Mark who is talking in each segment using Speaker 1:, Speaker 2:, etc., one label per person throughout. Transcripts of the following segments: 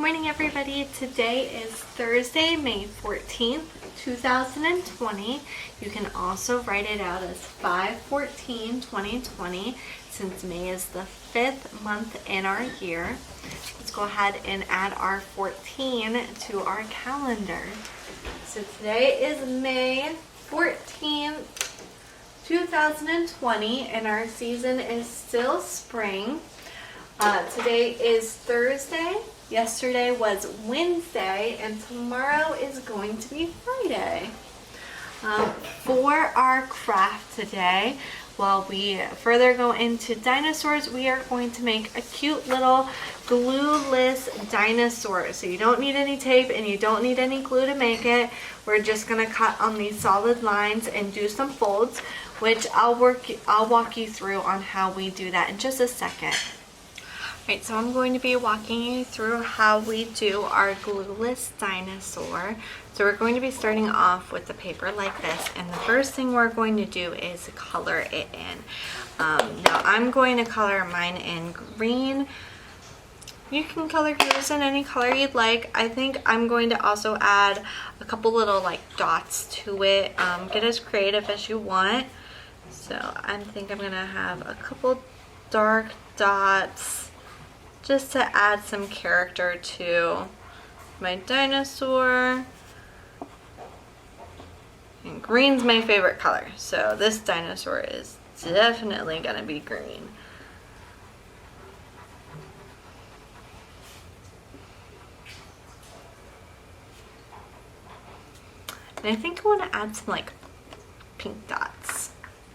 Speaker 1: Morning everybody. Today is Thursday, May 14th, 2020. You can also write it out as 5/14/2020 since May is the 5th month in our year. Let's go ahead and add our 14 to our calendar. So today is May 14th, 2020, and our season is still spring. Today is Thursday. Yesterday was Wednesday, and tomorrow is going to be Friday. For our craft today, while we further go into dinosaurs, we are going to make a cute little glueless dinosaur. So you don't need any tape and you don't need any glue to make it. We're just gonna cut on these solid lines and do some folds, which I'll walk you through on how we do that in just a second. Right, so I'm going to be walking you through how we do our glueless dinosaur. So we're going to be starting off with the paper like this, and the first thing we're going to do is color it in. Now I'm going to color mine in green. You can color yours in any color you'd like. I think I'm going to also add a couple little like dots to it. Get as creative as you want. So I think I'm gonna have a couple dark dots just to add some character to my dinosaur. And green's my favorite color, so this dinosaur is definitely gonna be green. And I think I want to add some like pink dots.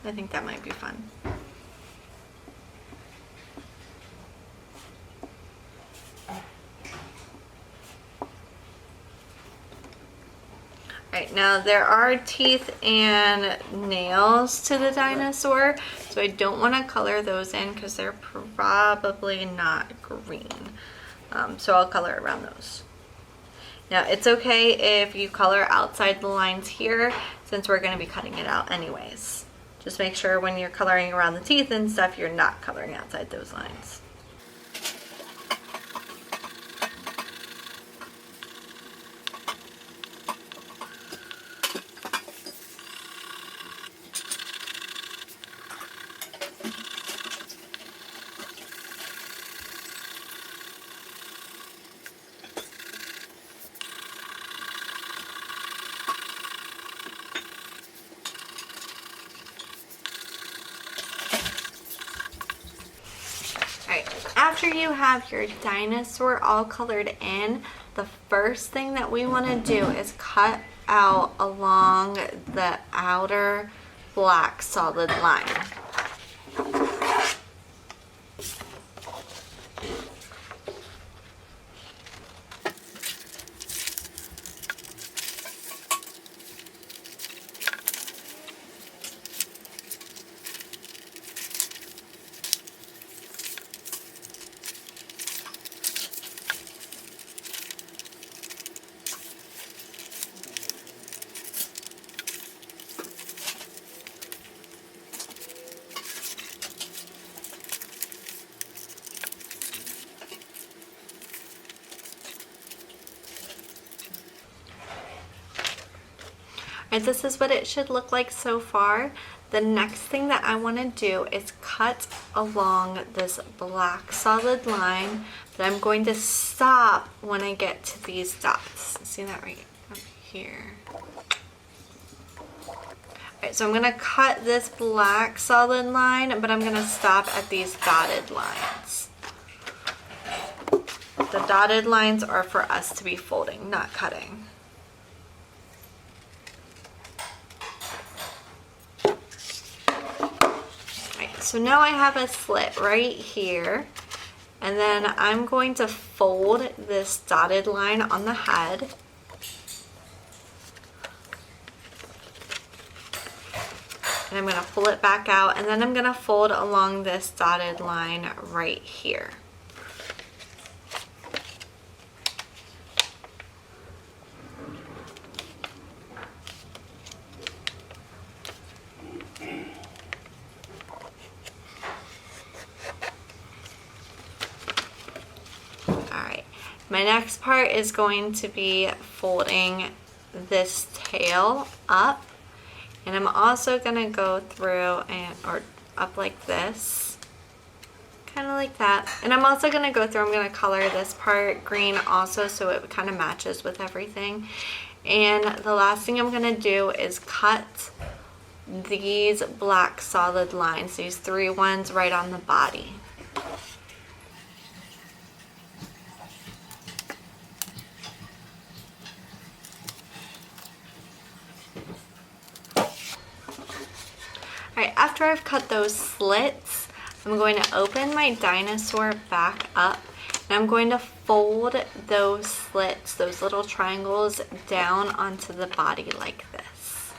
Speaker 1: I think that might be fun. Right, now there are teeth and nails to the dinosaur, so I don't want to color those in because they're probably not green. So I'll color around those. Now it's okay if you color outside the lines here since we're going to be cutting it out anyways. Just make sure when you're coloring around the teeth and stuff, you're not coloring outside those lines. After you have your dinosaur all colored in, the first thing that we want to do is cut out along the outer black solid line. And this is what it should look like so far. The next thing that I want to do is cut along this black solid line, but I'm going to stop when I get to these dots. See that right up here? Alright, so I'm going to cut this black solid line, but I'm going to stop at these dotted lines. The dotted lines are for us to be folding, not cutting. So now I have a slit right here, and then I'm going to fold this dotted line on the head. And I'm going to pull it back out, and then I'm going to fold along this dotted line right here. Alright, my next part is going to be folding this tail up, and I'm also going to go through or up like this, kind of like that. And I'm also going to go through, I'm going to color this part green also so it kind of matches with everything. And the last thing I'm going to do is cut these black solid lines, these 3 ones right on the body. Alright, after I've cut those slits, I'm going to open my dinosaur back up, and I'm going to fold those slits, those little triangles, down onto the body like this.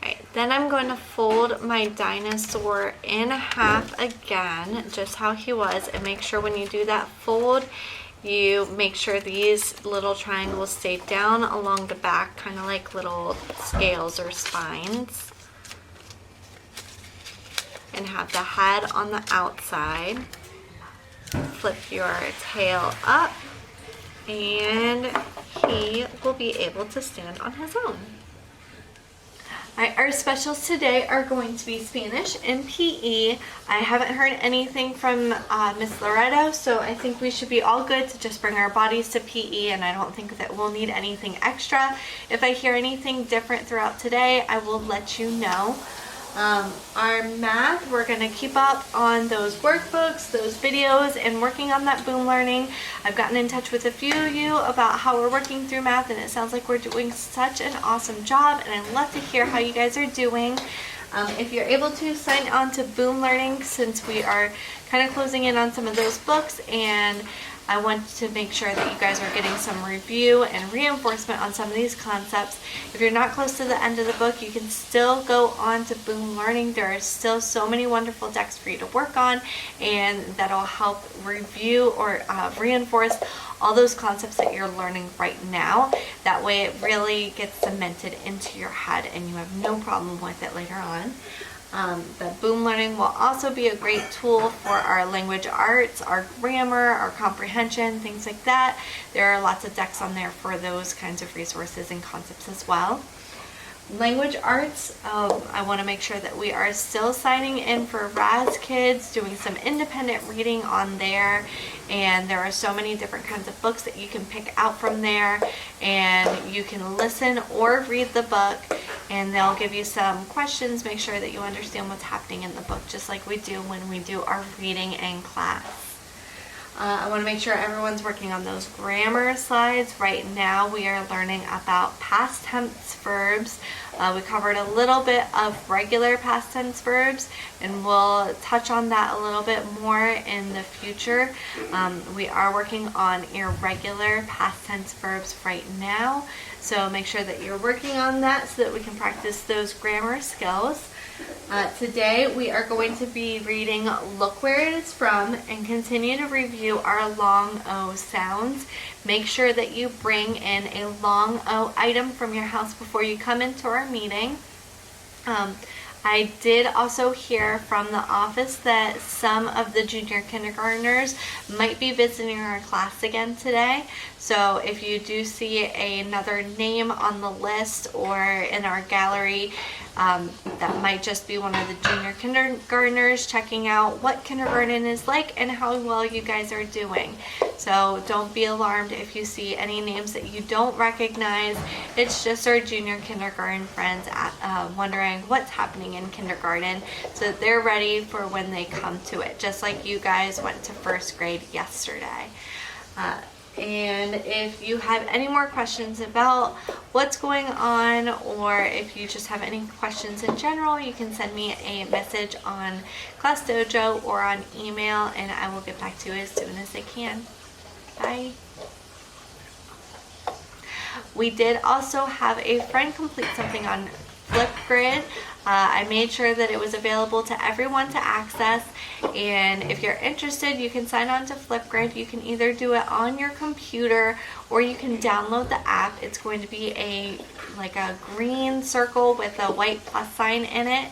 Speaker 1: Alright, then I'm going to fold my dinosaur in half again, just how he was, and make sure when you do that fold, you make sure these little triangles stay down along the back, kind of like little scales or spines. And have the head on the outside. Flip your tail up, and he will be able to stand on his own. Alright, our specials today are going to be Spanish and PE. I haven't heard anything from Miss Loretto, so I think we should be all good to just bring our bodies to PE, and I don't think that we'll need anything extra. If I hear anything different throughout today, I will let you know. Our math, we're going to keep up on those workbooks, those videos, and working on that Boom Learning. I've gotten in touch with a few of you about how we're working through math, and it sounds like we're doing such an awesome job, and I'd love to hear how you guys are doing. If you're able to sign on to Boom Learning, since we are kind of closing in on some of those books, and I want to make sure that you guys are getting some review and reinforcement on some of these concepts. If you're not close to the end of the book, you can still go on to Boom Learning. There are still so many wonderful decks for you to work on, and that'll help review or reinforce all those concepts that you're learning right now. That way it really gets cemented into your head and you have no problem with it later on. The Boom Learning will also be a great tool for our language arts, our grammar, our comprehension, things like that. There are lots of decks on there for those kinds of resources and concepts as well. Language arts, I want to make sure that we are still signing in for Raz Kids, doing some independent reading on there, and there are so many different kinds of books that you can pick out from there, and you can listen or read the book, and they'll give you some questions. Make sure that you understand what's happening in the book, just like we do when we do our reading in class. I want to make sure everyone's working on those grammar slides. Right now we are learning about past tense verbs. We covered a little bit of regular past tense verbs, and we'll touch on that a little bit more in the future. We are working on irregular past tense verbs right now, so make sure that you're working on that so that we can practice those grammar skills. Today we are going to be reading Look Where It Is From and continue to review our long O sounds. Make sure that you bring in a long O item from your house before you come into our meeting. I did also hear from the office that some of the junior kindergartners might be visiting our class again today. So if you do see another name on the list or in our gallery, that might just be one of the junior kindergartners checking out what kindergarten is like and how well you guys are doing. So don't be alarmed if you see any names that you don't recognize. It's just our junior kindergarten friends wondering what's happening in kindergarten, so that they're ready for when they come to it, just like you guys went to first grade yesterday. And if you have any more questions about what's going on, or if you just have any questions in general, you can send me a message on Class Dojo or on email, and I will get back to you as soon as I can. Bye. We did also have a friend complete something on Flipgrid. I made sure that it was available to everyone to access, and if you're interested, you can sign on to Flipgrid. You can either do it on your computer or you can download the app. It's going to be like a green circle with a white plus sign in it.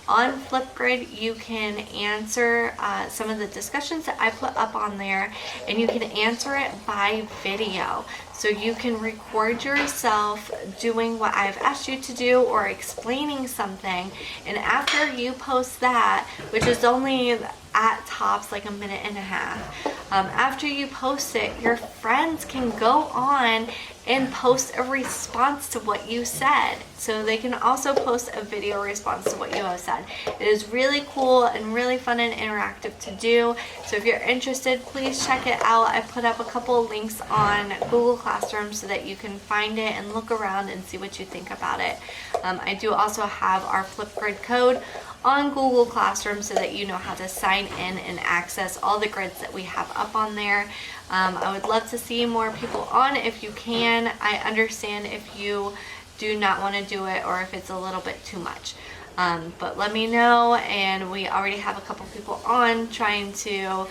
Speaker 1: On Flipgrid, you can answer some of the discussions that I put up on there, and you can answer it by video. So you can record yourself doing what I've asked you to do or explaining something, and after you post that, which is only at tops like a minute and a half, after you post it, your friends can go on and post a response to what you said. So they can also post a video response to what you have said. It is really cool and really fun and interactive to do. So if you're interested, please check it out. I put up a couple of links on Google Classroom so that you can find it and look around and see what you think about it. I do also have our Flipgrid code on Google Classroom so that you know how to sign in and access all the grids that we have up on there. I would love to see more people on if you can. I understand if you do not want to do it or if it's a little bit too much. But let me know, and we already have a couple people on trying to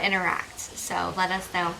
Speaker 1: interact. So let us know.